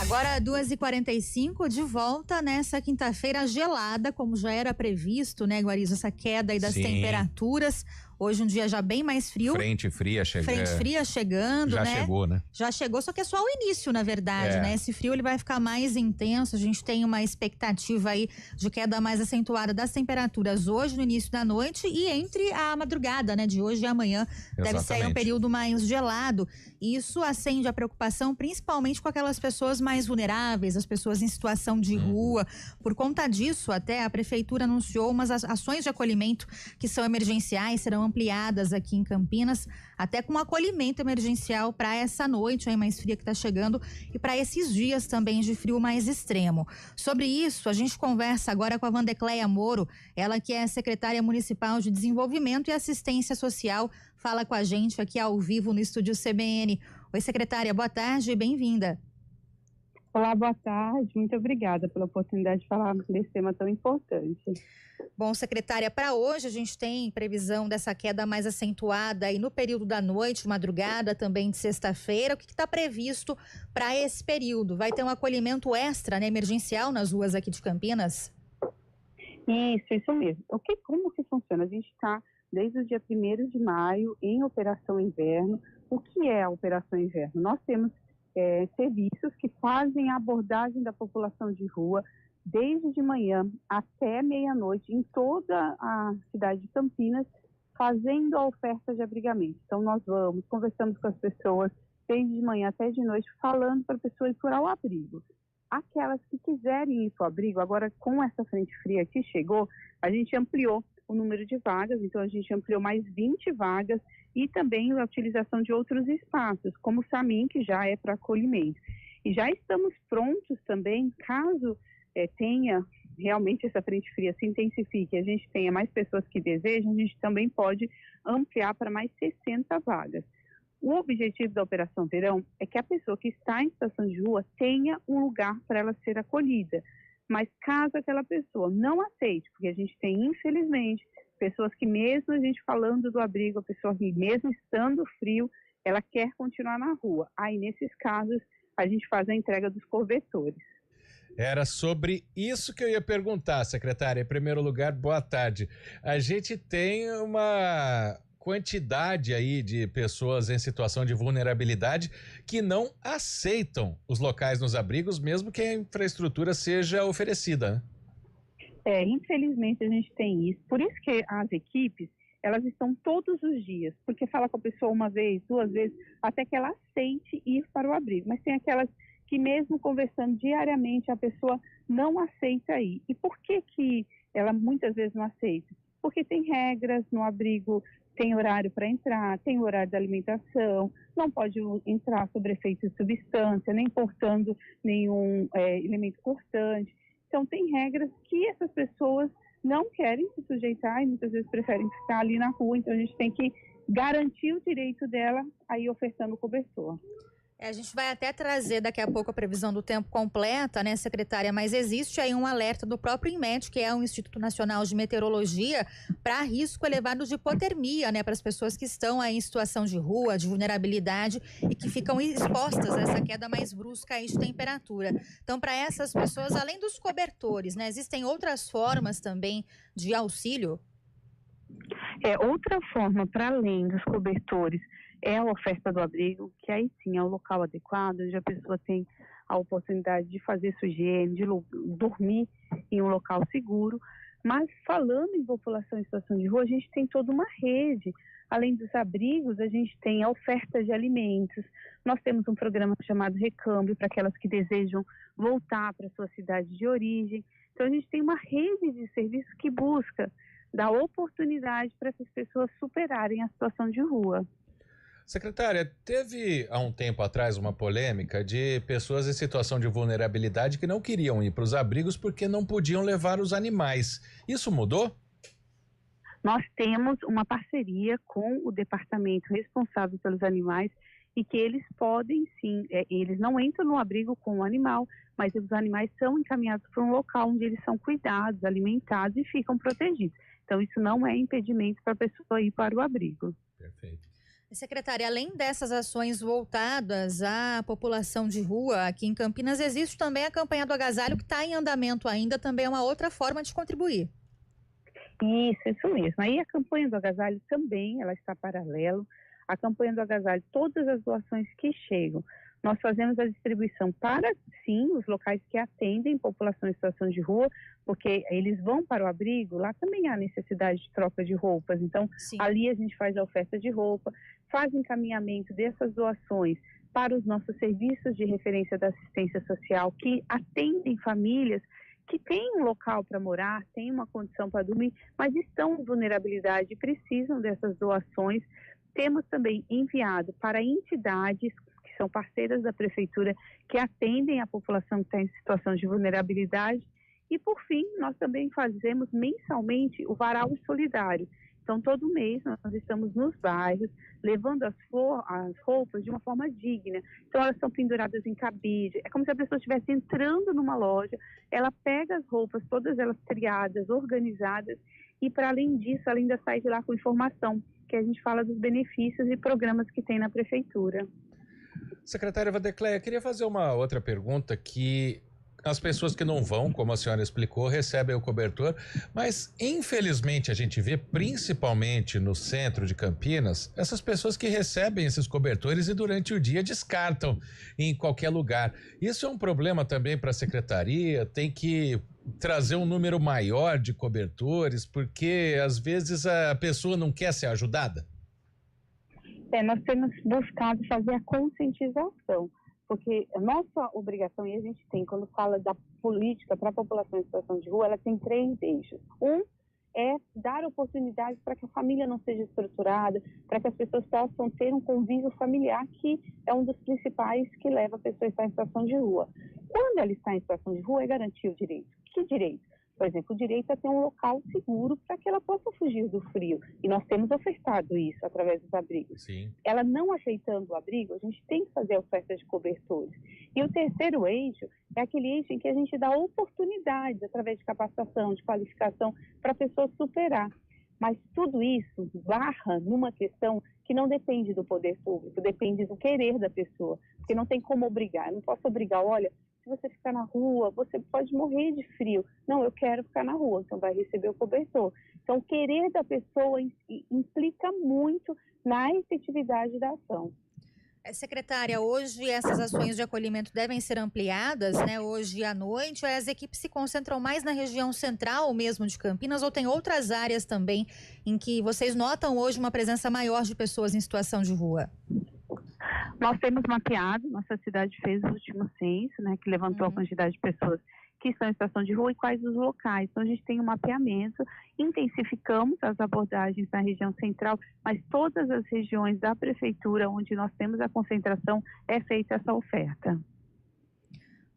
Agora 2h45, de volta nessa quinta-feira gelada, como já era previsto, né, Guarizo? Essa queda aí das temperaturas. Hoje um dia já bem mais frio. Frente fria chegando, já né? Chegou, né? Já chegou, só que é só o início, na verdade, né? Esse frio ele vai ficar mais intenso. A gente tem uma expectativa aí de queda mais acentuada das temperaturas hoje, no início da noite, e entre a madrugada, né? De hoje e amanhã. Deve ser um período mais gelado. E isso acende a preocupação, principalmente com aquelas pessoas mais vulneráveis, as pessoas em situação de rua. Por conta disso, até a prefeitura anunciou umas ações de acolhimento que são emergenciais, serão ampliadas aqui em Campinas, até com acolhimento emergencial para essa noite aí mais fria que está chegando e para esses dias também de frio mais extremo. Sobre isso, a gente conversa agora com a Vandecleia Moro, ela que é secretária municipal de Desenvolvimento e Assistência Social, fala com a gente aqui ao vivo no estúdio CBN. Oi, secretária, boa tarde e bem-vinda. Olá, boa tarde. Muito obrigada pela oportunidade de falar desse tema tão importante. Bom, secretária, para hoje a gente tem previsão dessa queda mais acentuada aí no período da noite, madrugada, também de sexta-feira. O que está previsto para esse período? Vai ter um acolhimento extra, né, emergencial nas ruas aqui de Campinas? Isso mesmo. Como que funciona? A gente está desde o dia 1º de maio em Operação Inverno. O que é a Operação Inverno? Nós temos serviços que fazem a abordagem da população de rua desde de manhã até meia-noite em toda a cidade de Campinas, fazendo a oferta de abrigamento. Então nós conversamos com as pessoas desde de manhã até de noite, falando para a pessoa ir procurar o abrigo. Aquelas que quiserem ir para o abrigo, agora com essa frente fria que chegou, a gente ampliou o número de vagas, então a gente ampliou mais 20 vagas e também a utilização de outros espaços, como o SAMIM, que já é para acolhimento. E já estamos prontos também, caso tenha realmente essa frente fria se intensifique, a gente tenha mais pessoas que desejam, a gente também pode ampliar para mais 60 vagas. O objetivo da Operação Verão é que a pessoa que está em situação de rua tenha um lugar para ela ser acolhida. Mas caso aquela pessoa não aceite, porque a gente tem, infelizmente, pessoas que mesmo a gente falando do abrigo, a pessoa que mesmo estando frio, ela quer continuar na rua. Aí, nesses casos, a gente faz a entrega dos cobertores. Era sobre isso que eu ia perguntar, secretária. Em primeiro lugar, boa tarde. A gente tem uma quantidade aí de pessoas em situação de vulnerabilidade que não aceitam os locais nos abrigos, mesmo que a infraestrutura seja oferecida, né? Infelizmente a gente tem isso. Por isso que as equipes, elas estão todos os dias, porque fala com a pessoa uma vez, 2 vezes, até que ela aceite ir para o abrigo. Mas tem aquelas que mesmo conversando diariamente, a pessoa não aceita ir. E por que ela muitas vezes não aceita? Porque tem regras no abrigo, tem horário para entrar, tem horário da alimentação, não pode entrar sob efeito de substância, nem portando nenhum elemento cortante. Então, tem regras que essas pessoas não querem se sujeitar e muitas vezes preferem ficar ali na rua. Então, a gente tem que garantir o direito dela aí ofertando o cobertor. A gente vai até trazer daqui a pouco a previsão do tempo completa, né, secretária? Mas existe aí um alerta do próprio INMET, que é o Instituto Nacional de Meteorologia, para risco elevado de hipotermia, né, para as pessoas que estão aí em situação de rua, de vulnerabilidade e que ficam expostas a essa queda mais brusca aí de temperatura. Então, para essas pessoas, além dos cobertores, né, existem outras formas também de auxílio? Outra forma, para além dos cobertores, é a oferta do abrigo, que aí sim é o local adequado, onde a pessoa tem a oportunidade de fazer sua higiene, de dormir em um local seguro. Mas falando em população em situação de rua, a gente tem toda uma rede. Além dos abrigos, a gente tem a oferta de alimentos. Nós temos um programa chamado Recâmbio, para aquelas que desejam voltar para a sua cidade de origem. Então a gente tem uma rede de serviços que busca dar oportunidade para essas pessoas superarem a situação de rua. Secretária, teve há um tempo atrás uma polêmica de pessoas em situação de vulnerabilidade que não queriam ir para os abrigos porque não podiam levar os animais. Isso mudou? Nós temos uma parceria com o departamento responsável pelos animais e que eles podem sim, eles não entram no abrigo com o animal, mas os animais são encaminhados para um local onde eles são cuidados, alimentados e ficam protegidos. Então isso não é impedimento para a pessoa ir para o abrigo. Perfeito. Secretária, além dessas ações voltadas à população de rua aqui em Campinas, existe também a campanha do agasalho que está em andamento ainda, também é uma outra forma de contribuir. Isso mesmo. Aí a campanha do agasalho também, ela está paralelo. A campanha do agasalho, todas as doações que chegam, nós fazemos a distribuição para, sim, os locais que atendem população em situação de rua, porque eles vão para o abrigo, lá também há necessidade de troca de roupas. Então, sim, ali a gente faz a oferta de roupa, faz encaminhamento dessas doações para os nossos serviços de referência da assistência social, que atendem famílias que têm um local para morar, têm uma condição para dormir, mas estão em vulnerabilidade e precisam dessas doações. Temos também enviado para entidades que são parceiras da prefeitura, que atendem a população que está em situação de vulnerabilidade. E, por fim, nós também fazemos mensalmente o varal solidário. Então, todo mês nós estamos nos bairros, levando as roupas de uma forma digna. Então, elas são penduradas em cabide. É como se a pessoa estivesse entrando numa loja, ela pega as roupas, todas elas triadas, organizadas, e, para além disso, ela ainda sai de lá com informação, que a gente fala dos benefícios e programas que tem na prefeitura. Secretária Wandecleia, queria fazer uma outra pergunta que as pessoas que não vão, como a senhora explicou, recebem o cobertor, mas infelizmente a gente vê, principalmente no centro de Campinas, essas pessoas que recebem esses cobertores e durante o dia descartam em qualquer lugar. Isso é um problema também para a secretaria? Tem que trazer um número maior de cobertores, porque às vezes a pessoa não quer ser ajudada? Nós temos buscado fazer a conscientização, porque a nossa obrigação, e a gente tem, quando fala da política para a população em situação de rua, ela tem 3 eixos. Um é dar oportunidades para que a família não seja estruturada, para que as pessoas possam ter um convívio familiar, que é um dos principais que leva a pessoa a estar em situação de rua. Quando ela está em situação de rua, é garantir o direito. Que direito? Por exemplo, o direito a ter um local seguro para que ela possa fugir do frio. E nós temos ofertado isso através dos abrigos. Sim. Ela não aceitando o abrigo, a gente tem que fazer a oferta de cobertores. E o terceiro eixo é aquele eixo em que a gente dá oportunidades através de capacitação, de qualificação, para a pessoa superar. Mas tudo isso barra numa questão que não depende do poder público, depende do querer da pessoa. Porque não tem como obrigar. Eu não posso obrigar, olha, se você ficar na rua, você pode morrer de frio. Não, eu quero ficar na rua, então vai receber o cobertor. Então, o querer da pessoa implica muito na efetividade da ação. Secretária, hoje essas ações de acolhimento devem ser ampliadas, né? Hoje à noite, as equipes se concentram mais na região central mesmo de Campinas, ou tem outras áreas também em que vocês notam hoje uma presença maior de pessoas em situação de rua? Nós temos mapeado, nossa cidade fez o último censo, né, que levantou a quantidade de pessoas que estão em situação de rua e quais os locais. Então, a gente tem um mapeamento, intensificamos as abordagens na região central, mas todas as regiões da prefeitura onde nós temos a concentração é feita essa oferta.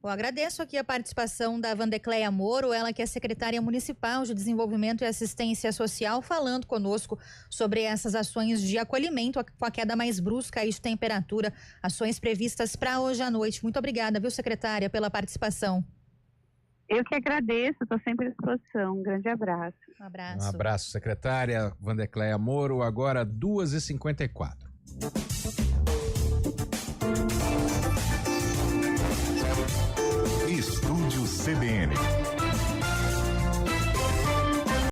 Eu agradeço aqui a participação da Wandecleia Moro, ela que é secretária municipal de Desenvolvimento e Assistência Social, falando conosco sobre essas ações de acolhimento com a queda mais brusca aí de temperatura, ações previstas para hoje à noite. Muito obrigada, viu, secretária, pela participação. Eu que agradeço, estou sempre à disposição. Um grande abraço. Um abraço. Um abraço, secretária Wandecleia Moro, agora 2h54.